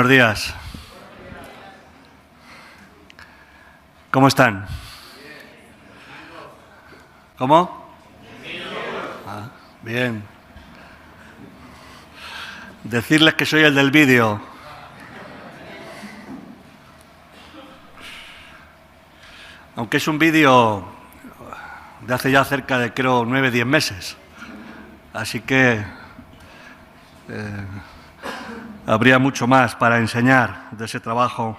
Buenos días. ¿Cómo están? ¿Cómo? Ah, bien. Decirles que soy el del vídeo. Aunque es un vídeo de hace ya cerca de, creo, 9 o 10 meses. Así que habría mucho más para enseñar de ese trabajo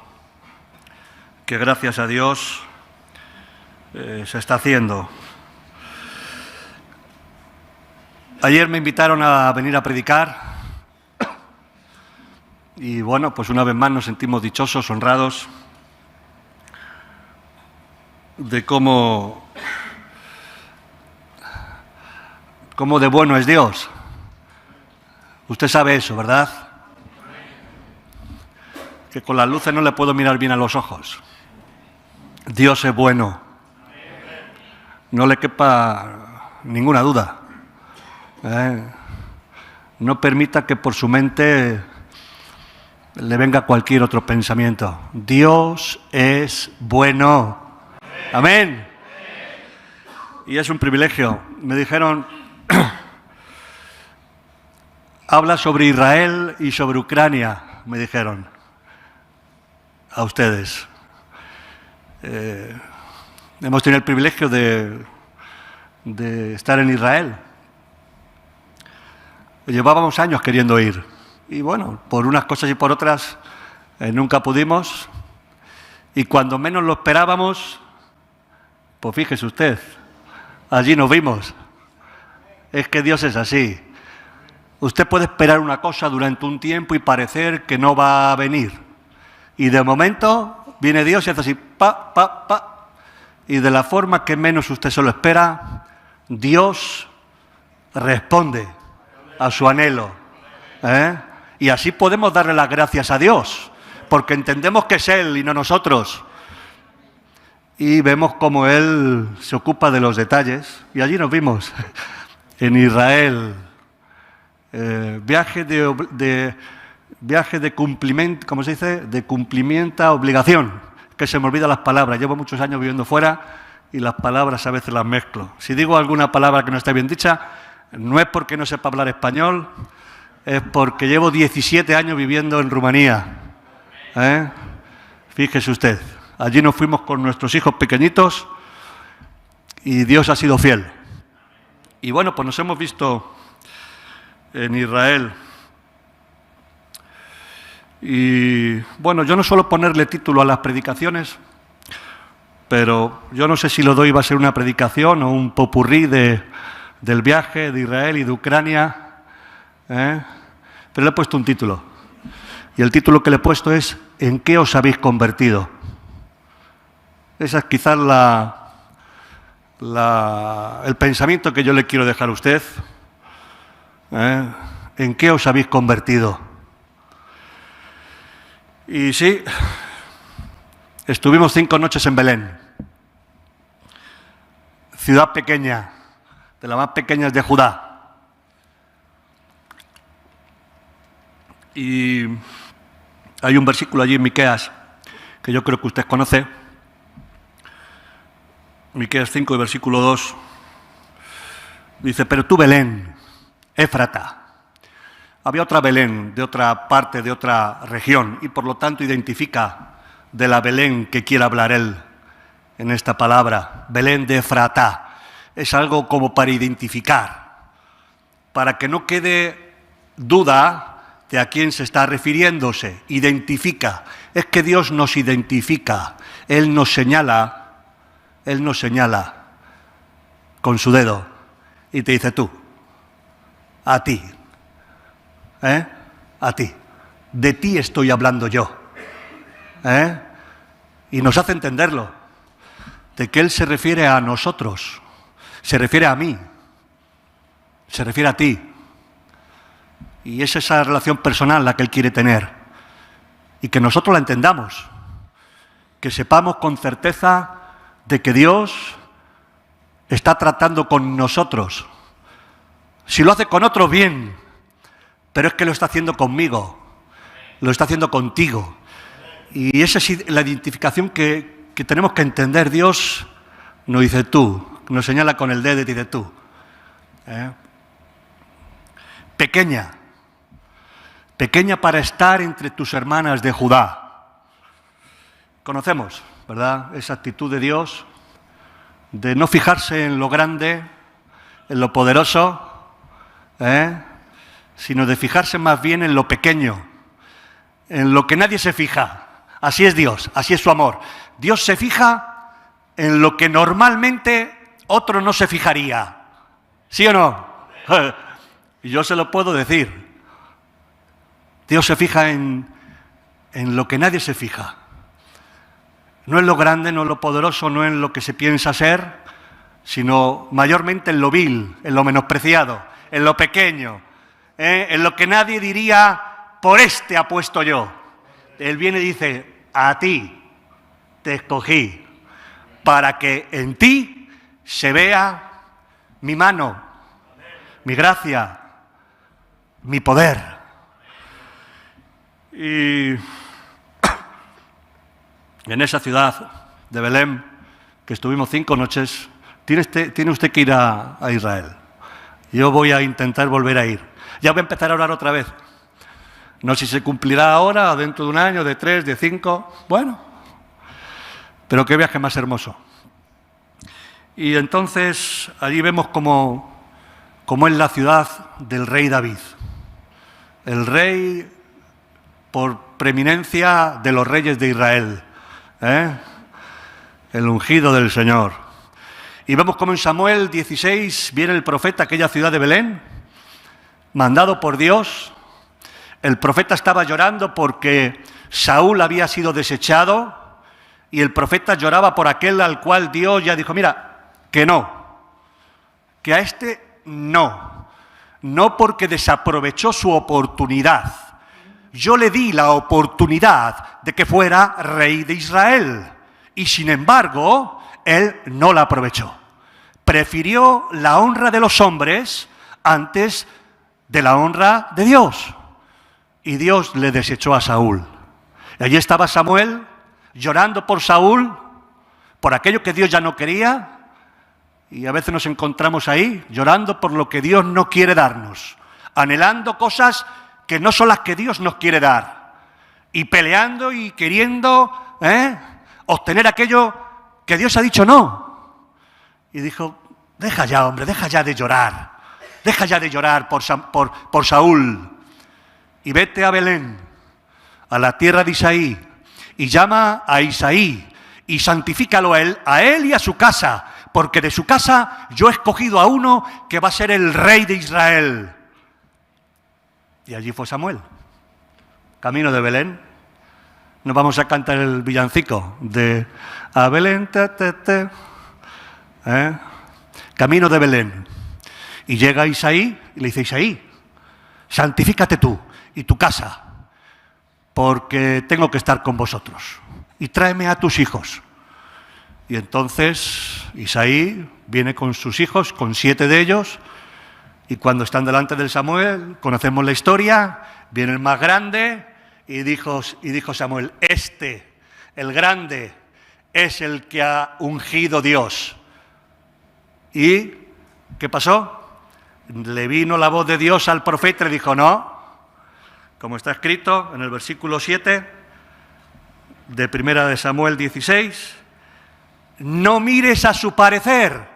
que, gracias a Dios, se está haciendo. Ayer me invitaron a venir a predicar y, bueno, pues una vez más nos sentimos dichosos, honrados de cómo de bueno es Dios. Usted sabe eso, ¿verdad? Que con las luces no le puedo mirar bien a los ojos. Dios es bueno. No le quepa ninguna duda. No permita que por su mente le venga cualquier otro pensamiento. Dios es bueno. Amén. Y es un privilegio. Me dijeron, habla sobre Israel y sobre Ucrania, me dijeron a ustedes. Hemos tenido el privilegio de estar en Israel. Llevábamos años queriendo ir. Y bueno, por unas cosas y por otras nunca pudimos. Y cuando menos lo esperábamos, pues fíjese usted, allí nos vimos. Es que Dios es así. Usted puede esperar una cosa durante un tiempo y parecer que no va a venir. Y de momento viene Dios y hace así, pa, pa, pa. Y de la forma que menos usted se lo espera, Dios responde a su anhelo. Y así podemos darle las gracias a Dios, porque entendemos que es Él y no nosotros. Y vemos cómo Él se ocupa de los detalles. Y allí nos vimos, en Israel. Viaje de cumplimiento, ¿cómo se dice? De cumplimiento a obligación. Que se me olvidan las palabras. Llevo muchos años viviendo fuera y las palabras a veces las mezclo. Si digo alguna palabra que no esté bien dicha, no es porque no sepa hablar español, es porque llevo 17 años viviendo en Rumanía. Fíjese usted. Allí nos fuimos con nuestros hijos pequeñitos y Dios ha sido fiel. Y bueno, pues nos hemos visto en Israel. Y bueno, yo no suelo ponerle título a las predicaciones, pero yo no sé si lo doy va a ser una predicación o un popurrí del viaje de Israel y de Ucrania, pero le he puesto un título. Y el título que le he puesto es ¿En qué os habéis convertido? Esa es quizás el pensamiento que yo le quiero dejar a usted. ¿En qué os habéis convertido? Y sí, estuvimos 5 noches en Belén, ciudad pequeña, de las más pequeñas de Judá. Y hay un versículo allí en Miqueas que yo creo que usted conoce. Miqueas 5, versículo 2, dice, pero tú, Belén, Éfrata. Había otra Belén, de otra parte, de otra región, y por lo tanto identifica de la Belén que quiere hablar él en esta palabra. Belén de Éfrata. Es algo como para identificar, para que no quede duda de a quién se está refiriéndose. Identifica. Es que Dios nos identifica. Él nos señala con su dedo y te dice tú, a ti, a ti, de ti estoy hablando yo, y nos hace entenderlo, de que Él se refiere a nosotros, se refiere a mí, se refiere a ti, y es esa relación personal la que Él quiere tener, y que nosotros la entendamos, que sepamos con certeza de que Dios está tratando con nosotros. Si lo hace con otros, bien, pero es que lo está haciendo conmigo. lo está haciendo contigo. Y esa es la identificación que tenemos que entender. Dios nos dice tú, nos señala con el dedo y dice tú. Pequeña para estar entre tus hermanas de Judá. Conocemos, ¿verdad?, esa actitud de Dios de no fijarse en lo grande, en lo poderoso, sino de fijarse más bien en lo pequeño, en lo que nadie se fija. Así es Dios, así es su amor. Dios se fija en lo que normalmente otro no se fijaría. ¿Sí o no? Y yo se lo puedo decir. Dios se fija en lo que nadie se fija. No en lo grande, no en lo poderoso, no en lo que se piensa ser, sino mayormente en lo vil, en lo menospreciado, en lo pequeño, en lo que nadie diría, por este apuesto yo. Él viene y dice, a ti te escogí, para que en ti se vea mi mano, mi gracia, mi poder. Y en esa ciudad de Belén, que estuvimos 5 noches, tiene usted que ir a Israel. Yo voy a intentar volver a ir. Ya voy a empezar a orar otra vez. No sé si se cumplirá ahora, o dentro de un año, de 3, de 5. Bueno, pero qué viaje más hermoso. Y entonces allí vemos cómo es la ciudad del rey David. El rey por preeminencia de los reyes de Israel. El ungido del Señor. Y vemos como en Samuel 16 viene el profeta a aquella ciudad de Belén, mandado por Dios. El profeta estaba llorando porque Saúl había sido desechado y el profeta lloraba por aquel al cual Dios ya dijo, mira, que no, que a este no porque desaprovechó su oportunidad. Yo le di la oportunidad de que fuera rey de Israel y sin embargo él no la aprovechó. Prefirió la honra de los hombres antes de la honra de Dios. Y Dios le desechó a Saúl. Y allí estaba Samuel llorando por Saúl, por aquello que Dios ya no quería. Y a veces nos encontramos ahí llorando por lo que Dios no quiere darnos, anhelando cosas que no son las que Dios nos quiere dar, y peleando y queriendo obtener aquello que Dios ha dicho no. Y dijo, deja ya, hombre, deja ya de llorar por Saúl, y vete a Belén, a la tierra de Isaí, y llama a Isaí, y santifícalo a él y a su casa, porque de su casa yo he escogido a uno que va a ser el rey de Israel. Y allí fue Samuel, camino de Belén. Nos vamos a cantar el villancico de a Belén, camino de Belén. Y llega Isaí y le dice, Isaí, santifícate tú y tu casa, porque tengo que estar con vosotros. Y tráeme a tus hijos. Y entonces Isaí viene con sus hijos, con 7 de ellos, y cuando están delante del Samuel, conocemos la historia, viene el más grande y dijo Samuel, el grande, es el que ha ungido Dios. ¿Y qué pasó? Le vino la voz de Dios al profeta y le dijo, no, como está escrito en el versículo 7 de 1 de Samuel 16, no mires a su parecer,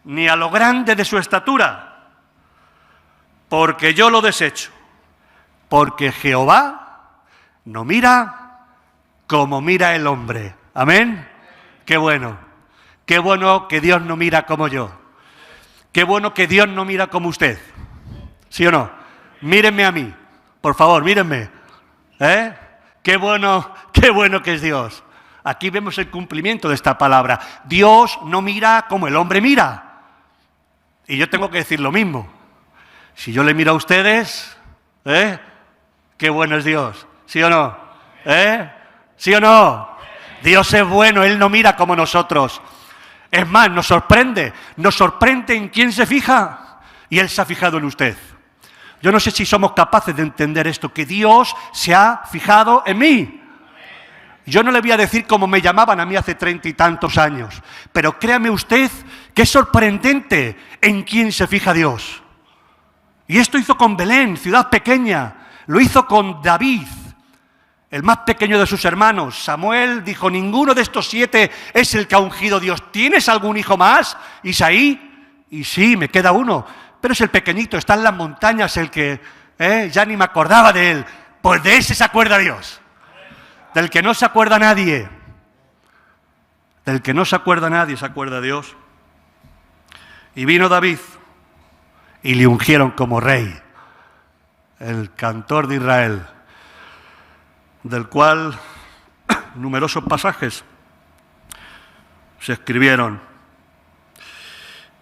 ni a lo grande de su estatura, porque yo lo desecho, porque Jehová no mira como mira el hombre. Amén. Qué bueno que Dios no mira como yo. Qué bueno que Dios no mira como usted. ¿Sí o no? Mírenme a mí, por favor, mírenme. Qué bueno que es Dios. Aquí vemos el cumplimiento de esta palabra. Dios no mira como el hombre mira. Y yo tengo que decir lo mismo. Si yo le miro a ustedes, qué bueno es Dios. ¿Sí o no? ¿Sí o no? Dios es bueno, Él no mira como nosotros. Es más, nos sorprende en quién se fija. Y Él se ha fijado en usted. Yo no sé si somos capaces de entender esto, que Dios se ha fijado en mí. Yo no le voy a decir cómo me llamaban a mí hace 30 y tantos años, pero créame usted que es sorprendente en quién se fija Dios. Y esto hizo con Belén, ciudad pequeña, lo hizo con David, el más pequeño de sus hermanos. Samuel dijo, ninguno de estos 7 es el que ha ungido Dios. ¿Tienes algún hijo más, Isaí? Y sí, me queda uno, pero es el pequeñito, está en las montañas, el que ya ni me acordaba de él. Pues de ese se acuerda Dios, del que no se acuerda nadie. Del que no se acuerda nadie se acuerda Dios. Y vino David y le ungieron como rey, el cantor de Israel, del cual numerosos pasajes se escribieron.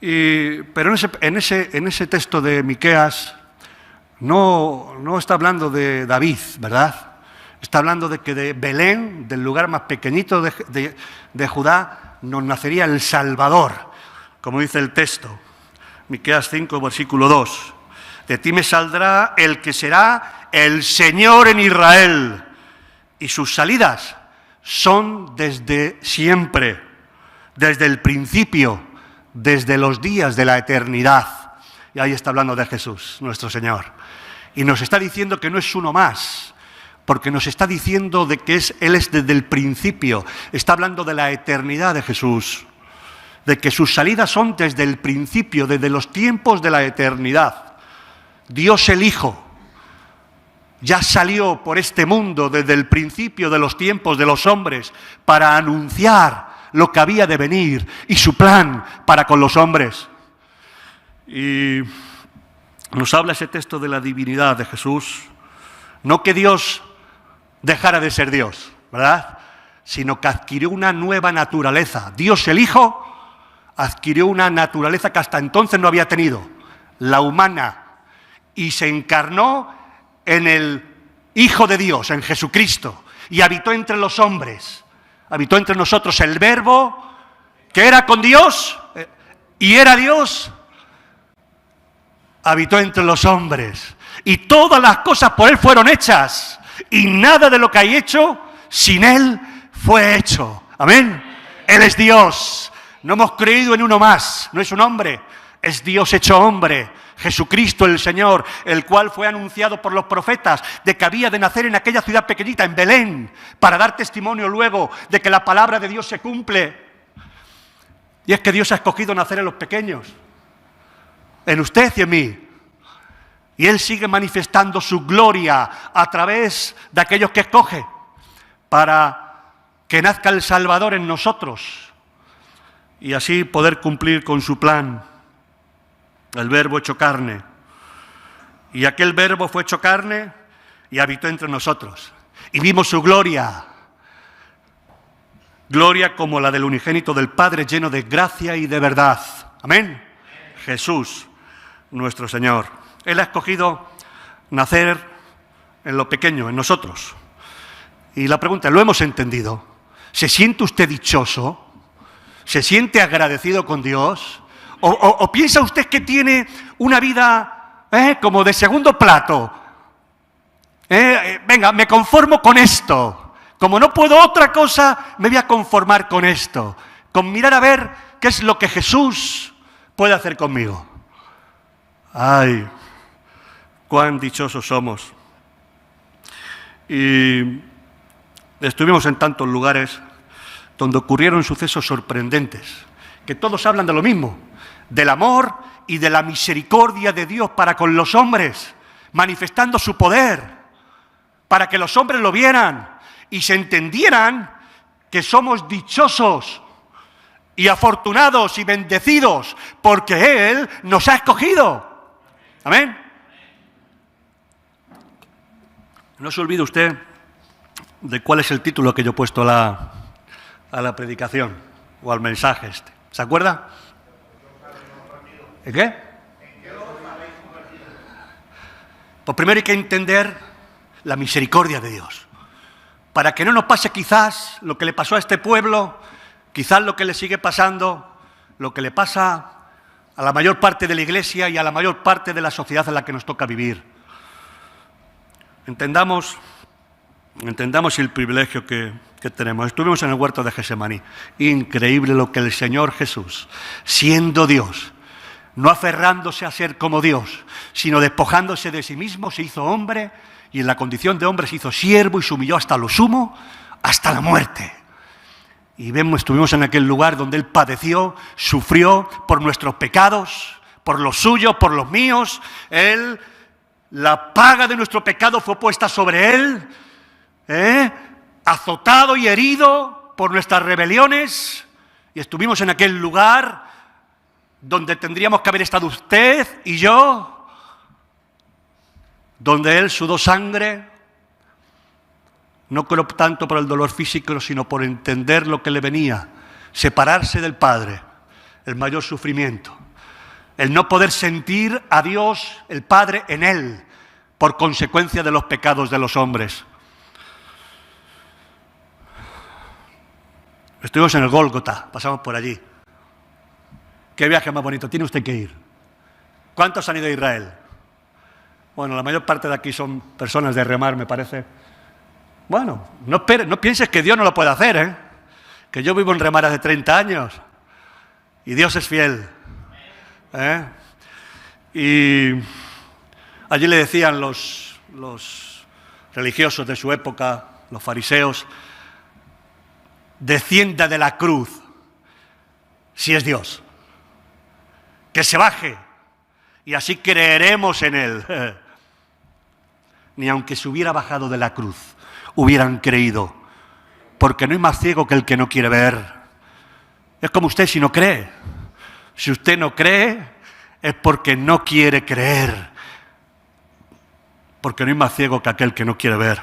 Pero en ese texto de Miqueas no está hablando de David, ¿verdad? Está hablando de que de Belén, del lugar más pequeñito de Judá, nos nacería el Salvador, como dice el texto. Miqueas 5, versículo 2. De ti me saldrá el que será el Señor en Israel, y sus salidas son desde siempre, desde el principio, desde los días de la eternidad. Y ahí está hablando de Jesús, nuestro Señor. Y nos está diciendo que no es uno más, porque nos está diciendo de que Él es desde el principio. Está hablando de la eternidad de Jesús, de que sus salidas son desde el principio, desde los tiempos de la eternidad. Dios el Hijo ya salió por este mundo desde el principio de los tiempos de los hombres para anunciar lo que había de venir y su plan para con los hombres. Y nos habla ese texto de la divinidad de Jesús, no que Dios dejara de ser Dios, ¿verdad?, sino que adquirió una nueva naturaleza. Dios el Hijo adquirió una naturaleza que hasta entonces no había tenido, la humana, y se encarnó en el Hijo de Dios, en Jesucristo, y habitó entre los hombres, habitó entre nosotros el Verbo, que era con Dios y era Dios, habitó entre los hombres, y todas las cosas por Él fueron hechas, y nada de lo que hay hecho sin Él fue hecho. Amén. Él es Dios. No hemos creído en uno más, no es un hombre, es Dios hecho hombre, Jesucristo el Señor, el cual fue anunciado por los profetas de que había de nacer en aquella ciudad pequeñita, en Belén, para dar testimonio luego de que la palabra de Dios se cumple. Y es que Dios ha escogido nacer en los pequeños, en usted y en mí. Y Él sigue manifestando su gloria a través de aquellos que escoge para que nazca el Salvador en nosotros y así poder cumplir con su plan. El Verbo hecho carne. Y aquel Verbo fue hecho carne y habitó entre nosotros. Y vimos su gloria. Gloria como la del unigénito del Padre, lleno de gracia y de verdad. Amén. Jesús, nuestro Señor. Él ha escogido nacer en lo pequeño, en nosotros. Y la pregunta, ¿lo hemos entendido? ¿Se siente usted dichoso? ¿Se siente agradecido con Dios? ¿O piensa usted que tiene una vida como de segundo plato? Venga, me conformo con esto. Como no puedo otra cosa, me voy a conformar con esto. Con mirar a ver qué es lo que Jesús puede hacer conmigo. ¡Ay! ¡Cuán dichosos somos! Y estuvimos en tantos lugares donde ocurrieron sucesos sorprendentes, que todos hablan de lo mismo, del amor y de la misericordia de Dios para con los hombres, manifestando su poder, para que los hombres lo vieran y se entendieran que somos dichosos y afortunados y bendecidos, porque Él nos ha escogido. Amén. No se olvide usted de cuál es el título que yo he puesto a la predicación o al mensaje este. ¿Se acuerda? ¿En qué? Pues primero hay que entender la misericordia de Dios, para que no nos pase quizás lo que le pasó a este pueblo, quizás lo que le sigue pasando, lo que le pasa a la mayor parte de la Iglesia y a la mayor parte de la sociedad en la que nos toca vivir. Entendamos el privilegio que tenemos. Estuvimos en el huerto de Getsemaní. Increíble lo que el Señor Jesús, siendo Dios, no aferrándose a ser como Dios, sino despojándose de sí mismo, se hizo hombre y en la condición de hombre se hizo siervo y se humilló hasta lo sumo, hasta la muerte. Y estuvimos en aquel lugar donde Él padeció, sufrió por nuestros pecados, por los suyos, por los míos. La paga de nuestro pecado fue puesta sobre Él, azotado y herido por nuestras rebeliones. Y estuvimos en aquel lugar donde tendríamos que haber estado usted y yo, donde Él sudó sangre, no creo tanto por el dolor físico, sino por entender lo que le venía, separarse del Padre, el mayor sufrimiento, el no poder sentir a Dios, el Padre, en Él, por consecuencia de los pecados de los hombres. Estuvimos en el Gólgota, pasamos por allí. Qué viaje más bonito, tiene usted que ir. ¿Cuántos han ido a Israel? Bueno, la mayor parte de aquí son personas de remar, me parece. Bueno, no pienses que Dios no lo puede hacer, que yo vivo en remar hace 30 años y Dios es fiel. Y allí le decían los religiosos de su época, los fariseos, descienda de la cruz si es Dios, que se baje y así creeremos en Él. Ni aunque se hubiera bajado de la cruz hubieran creído, porque no hay más ciego que el que no quiere ver. Es como usted si no cree. Si usted no cree es porque no quiere creer, porque no hay más ciego que aquel que no quiere ver.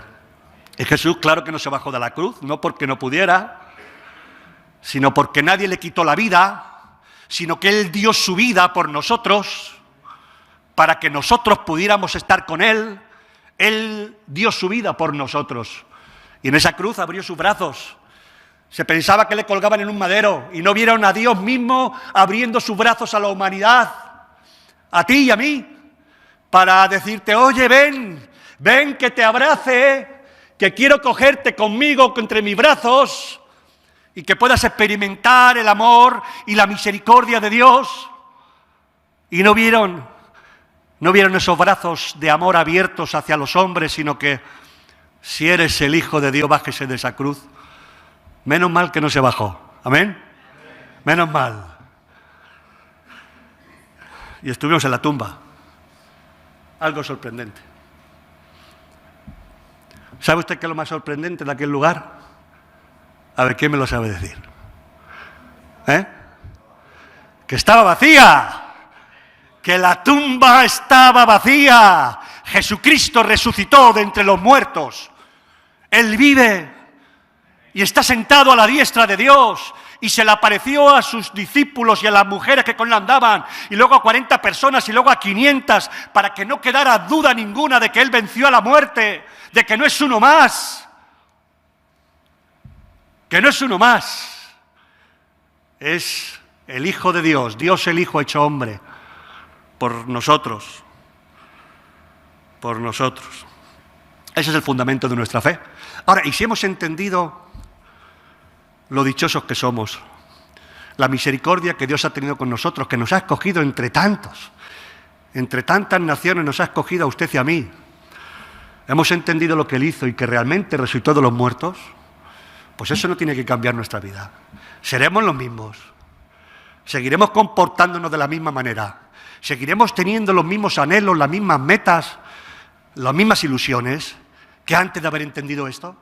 Y Jesús, claro que no se bajó de la cruz, no porque no pudiera, sino porque nadie le quitó la vida, sino que Él dio su vida por nosotros, para que nosotros pudiéramos estar con Él. Él dio su vida por nosotros. Y en esa cruz abrió sus brazos. Se pensaba que le colgaban en un madero y no vieron a Dios mismo abriendo sus brazos a la humanidad, a ti y a mí, para decirte, oye, ven que te abrace, que quiero cogerte conmigo entre mis brazos y que puedas experimentar el amor y la misericordia de Dios. Y no vieron esos brazos de amor abiertos hacia los hombres, sino que si eres el Hijo de Dios, bájese de esa cruz. Menos mal que no se bajó. ¿Amén? Menos mal. Y estuvimos en la tumba. Algo sorprendente. ¿Sabe usted qué es lo más sorprendente de aquel lugar? A ver, ¿quién me lo sabe decir? Que estaba vacía. Que la tumba estaba vacía. Jesucristo resucitó de entre los muertos. Él vive y está sentado a la diestra de Dios. Y se le apareció a sus discípulos y a las mujeres que con él andaban, y luego a 40 personas y luego a 500, para que no quedara duda ninguna de que Él venció a la muerte, de que no es uno más. Que no es uno más. Es el Hijo de Dios, Dios el Hijo hecho hombre. Por nosotros. Por nosotros. Ese es el fundamento de nuestra fe. Ahora, y si hemos entendido lo dichosos que somos, la misericordia que Dios ha tenido con nosotros, que nos ha escogido entre tantos, entre tantas naciones nos ha escogido a usted y a mí, hemos entendido lo que Él hizo y que realmente resucitó de los muertos, pues eso no tiene que cambiar nuestra vida. Seremos los mismos, seguiremos comportándonos de la misma manera, seguiremos teniendo los mismos anhelos, las mismas metas, las mismas ilusiones que antes de haber entendido esto.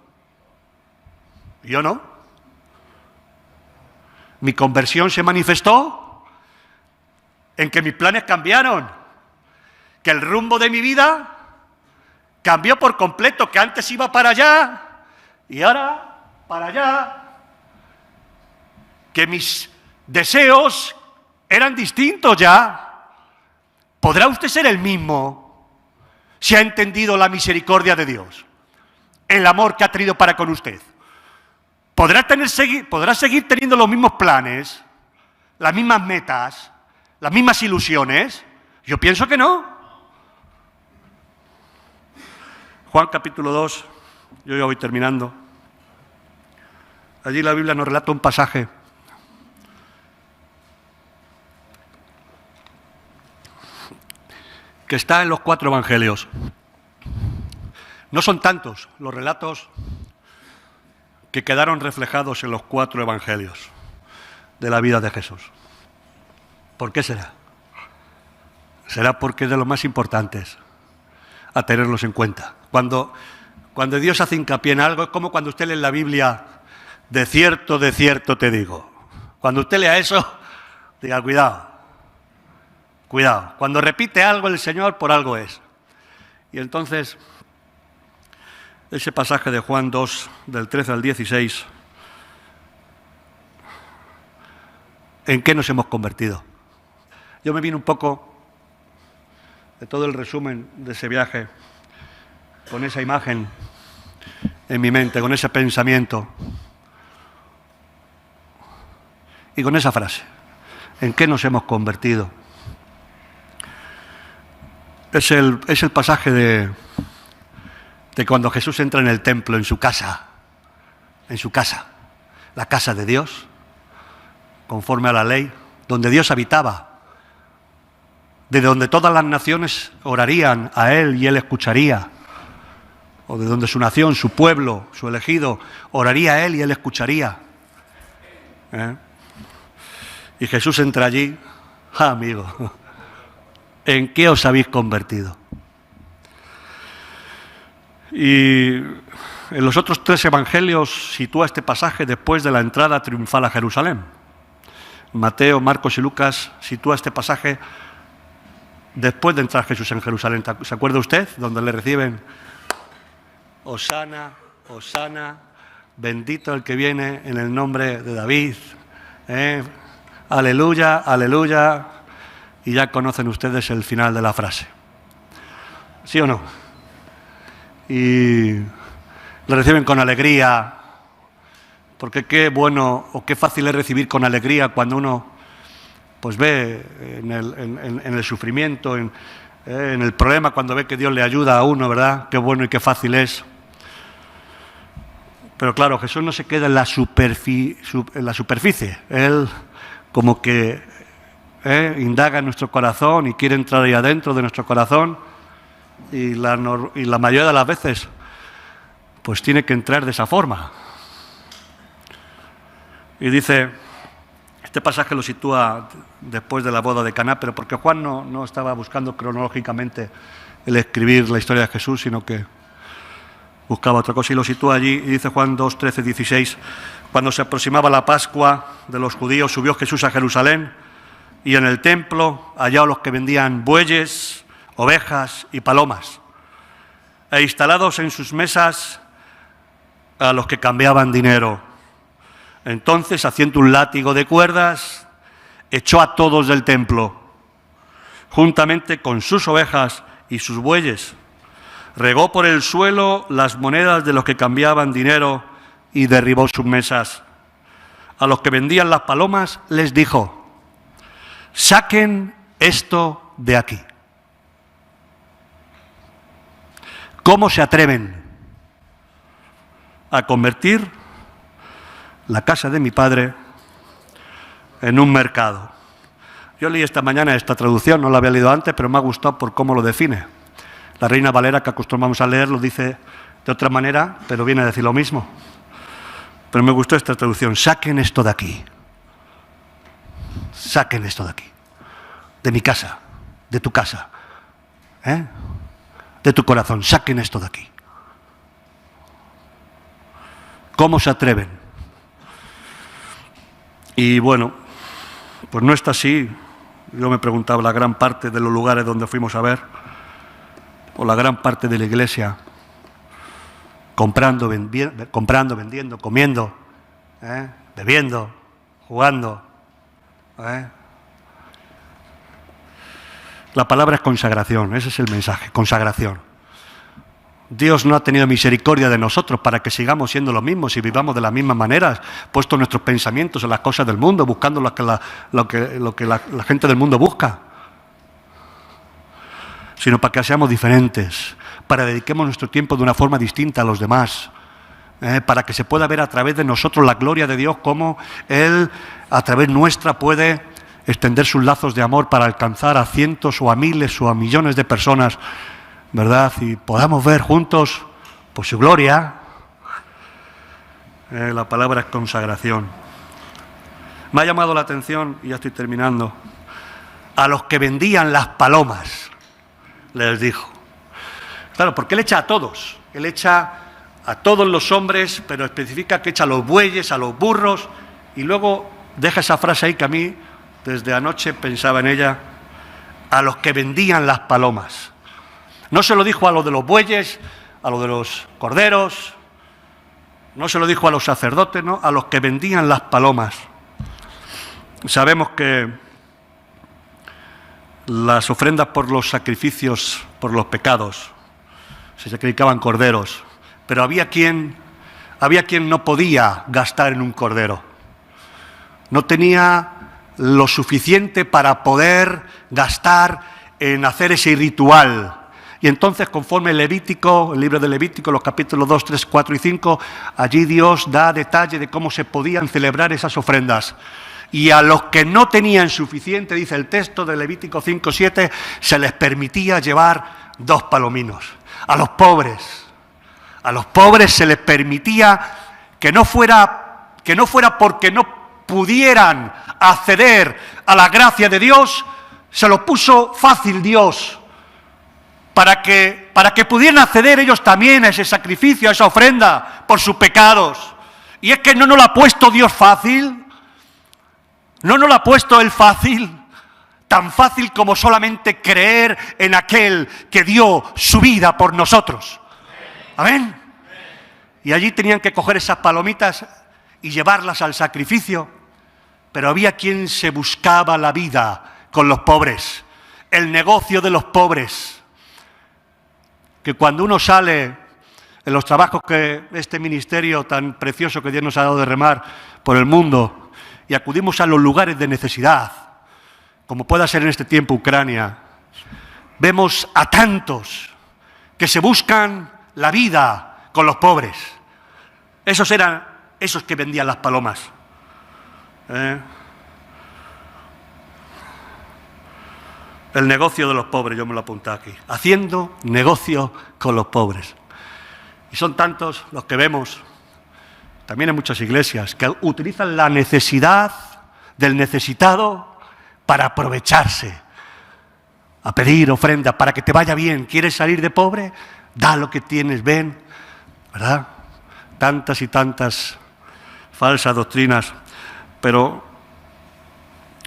Yo no. Mi conversión se manifestó en que mis planes cambiaron, que el rumbo de mi vida cambió por completo, que antes iba para allá y ahora para allá, que mis deseos eran distintos ya. ¿Podrá usted ser el mismo si ha entendido la misericordia de Dios, el amor que ha tenido para con usted? ¿Podrá seguir teniendo los mismos planes, las mismas metas, las mismas ilusiones? Yo pienso que no. Juan capítulo 2, yo ya voy terminando. Allí la Biblia nos relata un pasaje que está en los 4 evangelios. No son tantos los relatos que quedaron reflejados en los 4 evangelios de la vida de Jesús. ¿Por qué será? Será porque es de los más importantes a tenerlos en cuenta. Cuando Dios hace hincapié en algo, es como cuando usted lee la Biblia, de cierto te digo. Cuando usted lea eso, diga, cuidado. Cuando repite algo el Señor, por algo es. Y entonces, ese pasaje de Juan 2, del 13 al 16, ¿en qué nos hemos convertido? Yo me vine un poco de todo el resumen de ese viaje, con esa imagen en mi mente, con ese pensamiento y con esa frase. ¿En qué nos hemos convertido? Es el pasaje de cuando Jesús entra en el templo, en su casa, la casa de Dios, conforme a la ley, donde Dios habitaba, de donde todas las naciones orarían a Él y Él escucharía, o de donde su nación, su pueblo, su elegido, oraría a Él y Él escucharía. Y Jesús entra allí. Amigo, ¿en qué os habéis convertido? Y en los otros 3 evangelios sitúa este pasaje después de la entrada triunfal a Jerusalén. Mateo, Marcos y Lucas sitúa este pasaje después de entrar Jesús en Jerusalén. ¿Se acuerda usted? Donde le reciben: Hosana, Hosana, bendito el que viene en el nombre de David. Aleluya, aleluya. Y ya conocen ustedes el final de la frase. ¿Sí o no? Y le reciben con alegría, porque qué bueno o qué fácil es recibir con alegría cuando uno pues ve en el sufrimiento, en el problema, cuando ve que Dios le ayuda a uno, ¿verdad? Qué bueno y qué fácil es. Pero claro, Jesús no se queda en la superficie. Él como que indaga en nuestro corazón y quiere entrar ahí adentro de nuestro corazón, y la mayoría de las veces pues tiene que entrar de esa forma. Y dice, este pasaje lo sitúa después de la boda de Caná, pero porque Juan no estaba buscando cronológicamente el escribir la historia de Jesús, sino que buscaba otra cosa, y lo sitúa allí. Y dice Juan 2, 13, 16, cuando se aproximaba la Pascua de los judíos, subió Jesús a Jerusalén, y en el templo halló a los que vendían bueyes, ovejas y palomas, e instalados en sus mesas a los que cambiaban dinero. Entonces, haciendo un látigo de cuerdas, echó a todos del templo, juntamente con sus ovejas y sus bueyes. Regó por el suelo las monedas de los que cambiaban dinero y derribó sus mesas. A los que vendían las palomas les dijo: saquen esto de aquí. ¿Cómo se atreven a convertir la casa de mi padre en un mercado? Yo leí esta mañana esta traducción, no la había leído antes, pero me ha gustado por cómo lo define. La Reina Valera, que acostumbramos a leer, lo dice de otra manera, pero viene a decir lo mismo. Pero me gustó esta traducción: saquen esto de aquí. Saquen esto de aquí. De mi casa, de tu casa, de tu corazón, saquen esto de aquí. ¿Cómo se atreven? Y bueno, pues no está así. Yo me preguntaba, la gran parte de los lugares donde fuimos a ver, o la gran parte de la iglesia, comprando, vendiendo, comiendo, bebiendo, jugando. La palabra es consagración, ese es el mensaje, consagración. Dios no ha tenido misericordia de nosotros para que sigamos siendo los mismos y vivamos de la misma manera, puesto nuestros pensamientos en las cosas del mundo, buscando lo que la gente del mundo busca, sino para que seamos diferentes, para que dediquemos nuestro tiempo de una forma distinta a los demás, para que se pueda ver a través de nosotros la gloria de Dios, cómo Él a través nuestra puede extender sus lazos de amor para alcanzar a cientos o a miles o a millones de personas, ¿verdad? Y podamos ver juntos por su gloria. La palabra es consagración. Me ha llamado la atención, y ya estoy terminando, a los que vendían las palomas, les dijo. Claro, porque Él echa a todos, Él echa a todos los hombres, pero especifica que echa a los bueyes, a los burros, y luego deja esa frase ahí que a mí, desde anoche pensaba en ella, a los que vendían las palomas. No se lo dijo a los de los bueyes, a los de los corderos, no se lo dijo a los sacerdotes, no, a los que vendían las palomas. Sabemos que las ofrendas por los sacrificios, por los pecados, se sacrificaban corderos, pero había quien no podía gastar en un cordero. No tenía lo suficiente para poder gastar en hacer ese ritual. Y entonces, conforme el Levítico, el libro de Levítico, los capítulos 2, 3, 4 y 5, allí Dios da detalle de cómo se podían celebrar esas ofrendas. Y a los que no tenían suficiente, dice el texto de Levítico 5, 7, se les permitía llevar 2 palominos. A los pobres se les permitía que no fuera porque no pudieran acceder a la gracia de Dios, se lo puso fácil Dios, para que pudieran acceder ellos también a ese sacrificio, a esa ofrenda por sus pecados. Y es que no nos lo ha puesto Dios fácil, no nos lo ha puesto Él fácil, tan fácil como solamente creer en aquel que dio su vida por nosotros. Amén. Y allí tenían que coger esas palomitas y llevarlas al sacrificio, pero había quien se buscaba la vida con los pobres, el negocio de los pobres, que cuando uno sale en los trabajos que este ministerio tan precioso que Dios nos ha dado de remar por el mundo y acudimos a los lugares de necesidad, como pueda ser en este tiempo Ucrania, vemos a tantos que se buscan la vida con los pobres. Esos eran esos que vendían las palomas. El negocio de los pobres, yo me lo apunté aquí. Haciendo negocio con los pobres. Y son tantos los que vemos, también en muchas iglesias, que utilizan la necesidad del necesitado para aprovecharse, a pedir ofrenda, para que te vaya bien. ¿Quieres salir de pobre? Da lo que tienes, ven. ¿Verdad? Tantas y tantas falsas doctrinas, pero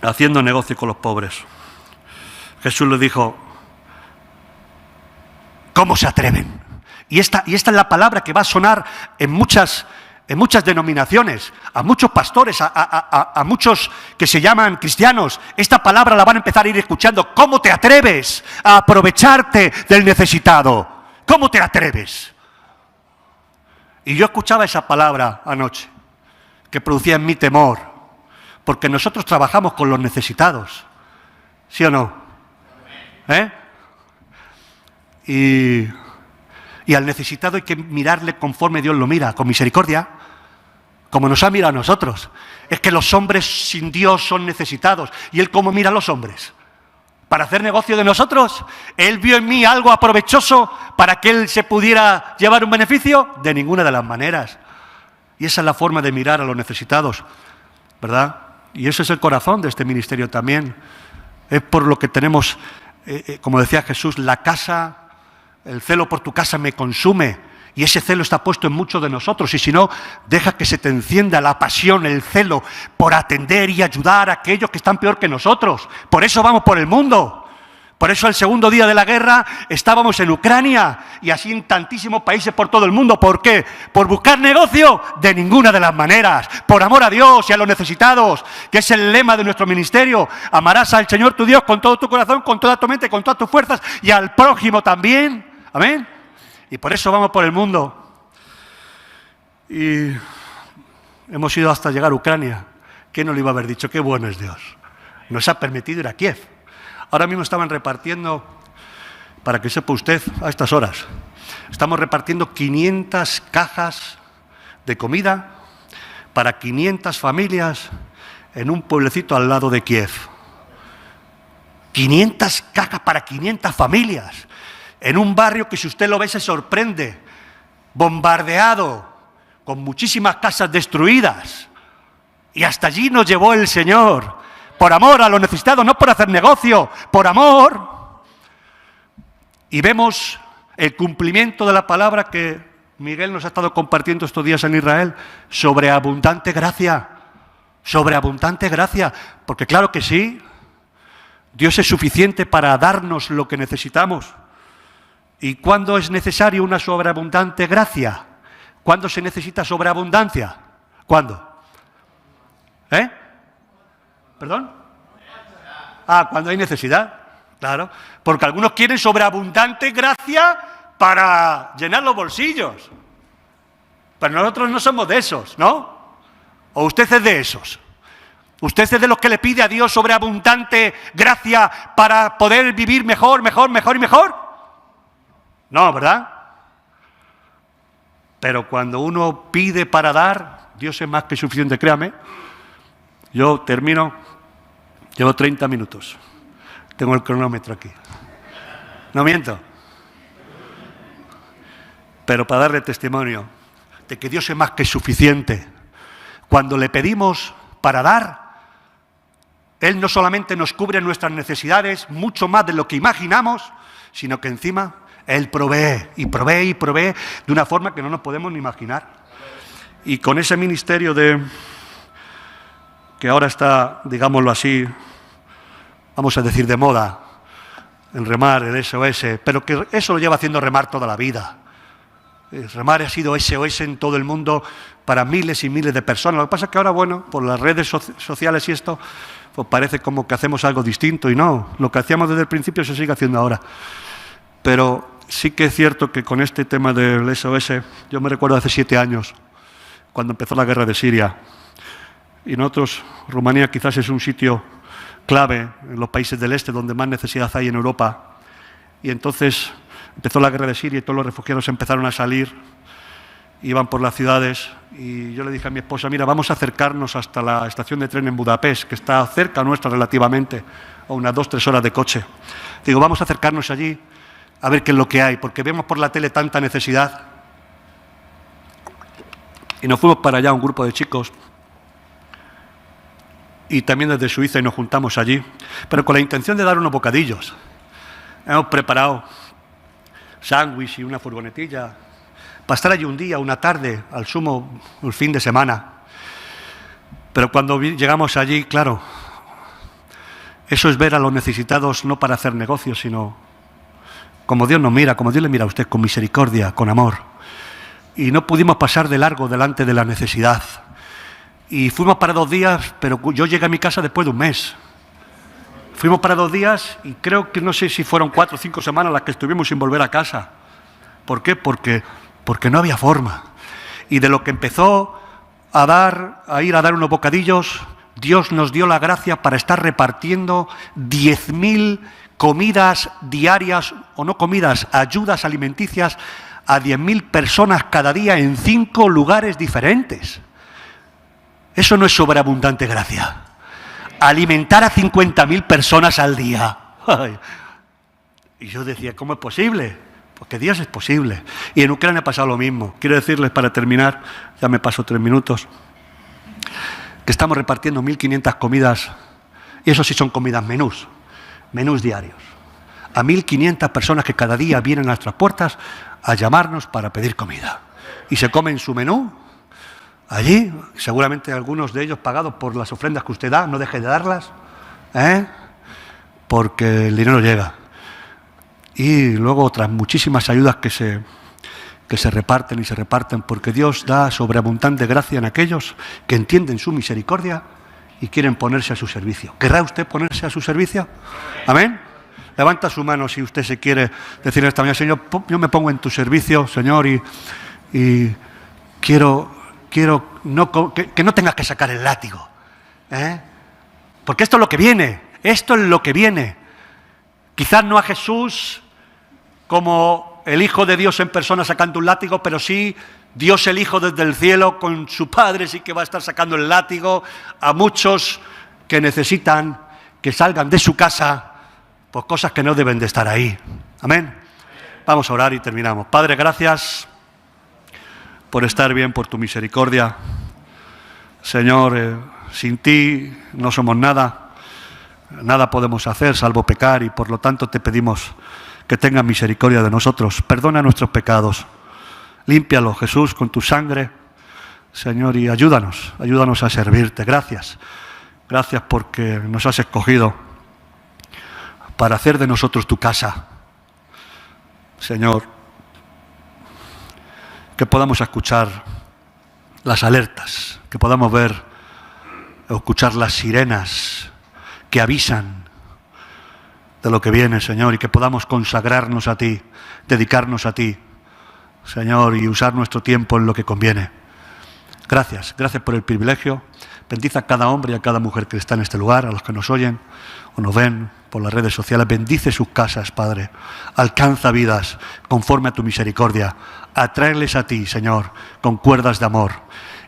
haciendo negocio con los pobres. Jesús le dijo, ¿cómo se atreven? Y esta es la palabra que va a sonar en muchas denominaciones, a muchos pastores, a muchos que se llaman cristianos. Esta palabra la van a empezar a ir escuchando. ¿Cómo te atreves a aprovecharte del necesitado? ¿Cómo te atreves? Y yo escuchaba esa palabra anoche, que producía en mí temor, porque nosotros trabajamos con los necesitados, ¿sí o no? Y al necesitado hay que mirarle conforme Dios lo mira, con misericordia, como nos ha mirado a nosotros. Es que los hombres sin Dios son necesitados. ¿Y Él cómo mira a los hombres? ¿Para hacer negocio de nosotros? ¿Él vio en mí algo aprovechoso para que Él se pudiera llevar un beneficio? De ninguna de las maneras. Y esa es la forma de mirar a los necesitados, ¿verdad? Y ese es el corazón de este ministerio también. Es por lo que tenemos, como decía Jesús, la casa, el celo por tu casa me consume. Y ese celo está puesto en muchos de nosotros. Y si no, deja que se te encienda la pasión, el celo por atender y ayudar a aquellos que están peor que nosotros. Por eso vamos por el mundo. Por eso el segundo día de la guerra estábamos en Ucrania y así en tantísimos países por todo el mundo. ¿Por qué? ¿Por buscar negocio? De ninguna de las maneras. Por amor a Dios y a los necesitados, que es el lema de nuestro ministerio. Amarás al Señor tu Dios con todo tu corazón, con toda tu mente, con todas tus fuerzas y al prójimo también. Amén. Y por eso vamos por el mundo. Y hemos ido hasta llegar a Ucrania. ¿Quién nos lo iba a haber dicho? Qué bueno es Dios. Nos ha permitido ir a Kiev. Ahora mismo estaban repartiendo para que sepa usted, a estas horas, estamos repartiendo 500 cajas de comida para 500 familias en un pueblecito al lado de Kiev. 500 cajas para 500 familias, en un barrio que si usted lo ve se sorprende, bombardeado, con muchísimas casas destruidas. Y hasta allí nos llevó el Señor, por amor a los necesitados, no por hacer negocio, por amor. Y vemos el cumplimiento de la palabra que Miguel nos ha estado compartiendo estos días en Israel, sobreabundante gracia, sobreabundante gracia, porque claro que sí, Dios es suficiente para darnos lo que necesitamos. ¿Y cuándo es necesario una sobreabundante gracia? ¿Cuándo se necesita sobreabundancia? ¿Cuándo? ¿Perdón? Cuando hay necesidad, claro. Porque algunos quieren sobreabundante gracia para llenar los bolsillos. Pero nosotros no somos de esos, ¿no? ¿O usted es de esos? ¿Usted es de los que le pide a Dios sobreabundante gracia para poder vivir mejor, mejor, mejor y mejor? No, ¿verdad? Pero cuando uno pide para dar, Dios es más que suficiente, créame. Yo termino, llevo 30 minutos. Tengo el cronómetro aquí. No miento. Pero para darle testimonio de que Dios es más que suficiente. Cuando le pedimos para dar, Él no solamente nos cubre nuestras necesidades, mucho más de lo que imaginamos, sino que encima Él provee y provee y provee de una forma que no nos podemos ni imaginar. Y con ese ministerio que ahora está, digámoslo así, vamos a decir de moda, el remar, el SOS, pero que eso lo lleva haciendo remar toda la vida. El remar ha sido SOS en todo el mundo para miles y miles de personas. Lo que pasa es que ahora, bueno, por las redes sociales y esto, pues parece como que hacemos algo distinto y no, lo que hacíamos desde el principio se sigue haciendo ahora. Pero sí que es cierto que con este tema del SOS, yo me recuerdo hace 7 años, cuando empezó la guerra de Siria, y nosotros, Rumanía quizás es un sitio clave en los países del este donde más necesidad hay en Europa, y entonces empezó la guerra de Siria y todos los refugiados empezaron a salir, iban por las ciudades, y yo le dije a mi esposa, mira, vamos a acercarnos hasta la estación de tren en Budapest, que está cerca nuestra relativamente, a unas 2-3 horas de coche. Digo, vamos a acercarnos allí, a ver qué es lo que hay, porque vemos por la tele tanta necesidad. Y nos fuimos para allá, un grupo de chicos, y también desde Suiza, y nos juntamos allí, pero con la intención de dar unos bocadillos. Hemos preparado sándwich y una furgonetilla para estar allí un día, una tarde, al sumo, el fin de semana. Pero cuando llegamos allí, claro, eso es ver a los necesitados no para hacer negocios, sino como Dios nos mira, como Dios le mira a usted, con misericordia, con amor. Y no pudimos pasar de largo delante de la necesidad. Y fuimos para 2 días, pero yo llegué a mi casa después de un mes. Fuimos para 2 días y creo que no sé si fueron 4 o 5 semanas las que estuvimos sin volver a casa. ¿Por qué? Porque no había forma. Y de lo que empezó a ir a dar unos bocadillos, Dios nos dio la gracia para estar repartiendo 10.000 comidas diarias, o no comidas, ayudas alimenticias a 10.000 personas cada día en 5 lugares diferentes. Eso no es sobreabundante gracia. Alimentar a 50.000 personas al día. Ay. Y yo decía, ¿cómo es posible? Porque Dios es posible. Y en Ucrania ha pasado lo mismo. Quiero decirles, para terminar, ya me paso 3 minutos, que estamos repartiendo 1.500 comidas, y eso sí son comidas menús diarios, a 1.500 personas que cada día vienen a nuestras puertas a llamarnos para pedir comida. Y se comen su menú allí, seguramente algunos de ellos pagados por las ofrendas que usted da, no deje de darlas, porque el dinero llega. Y luego otras muchísimas ayudas que se reparten y se reparten, porque Dios da sobreabundante gracia en aquellos que entienden su misericordia y quieren ponerse a su servicio. ¿Querrá usted ponerse a su servicio? ¿Amén? Levanta su mano si usted se quiere decir esta mañana, Señor, yo me pongo en tu servicio, Señor, y quiero que no tengas que sacar el látigo. Porque esto es lo que viene, esto es lo que viene. Quizás no a Jesús como el Hijo de Dios en persona sacando un látigo, pero sí Dios el Hijo desde el cielo con su Padre sí que va a estar sacando el látigo a muchos que necesitan que salgan de su casa por cosas que no deben de estar ahí. Amén. Vamos a orar y terminamos. Padre, gracias por estar bien, por tu misericordia. Señor, sin ti no somos nada, nada podemos hacer salvo pecar y por lo tanto te pedimos que tengas misericordia de nosotros. Perdona nuestros pecados, límpialos, Jesús, con tu sangre, Señor, y ayúdanos a servirte. Gracias porque nos has escogido para hacer de nosotros tu casa. Señor, que podamos escuchar las alertas, que podamos ver o escuchar las sirenas que avisan de lo que viene, Señor, y que podamos consagrarnos a ti, dedicarnos a ti, Señor, y usar nuestro tiempo en lo que conviene. Gracias por el privilegio. Bendice a cada hombre y a cada mujer que está en este lugar, a los que nos oyen o nos ven por las redes sociales. Bendice sus casas, Padre. Alcanza vidas conforme a tu misericordia. Atráeles a ti, Señor, con cuerdas de amor.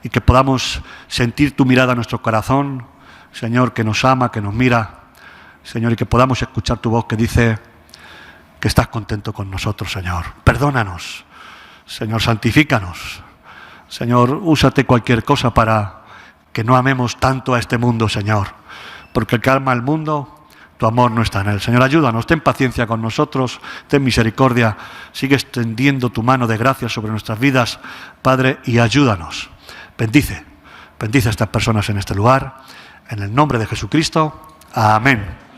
Y que podamos sentir tu mirada en nuestro corazón, Señor, que nos ama, que nos mira, Señor, y que podamos escuchar tu voz que dice que estás contento con nosotros, Señor. Perdónanos, Señor, santifícanos. Señor, úsate cualquier cosa para que no amemos tanto a este mundo, Señor, porque el que ama al mundo, tu amor no está en él. Señor, ayúdanos, ten paciencia con nosotros, ten misericordia, sigue extendiendo tu mano de gracia sobre nuestras vidas, Padre, y ayúdanos. Bendice a estas personas en este lugar, en el nombre de Jesucristo. Amén.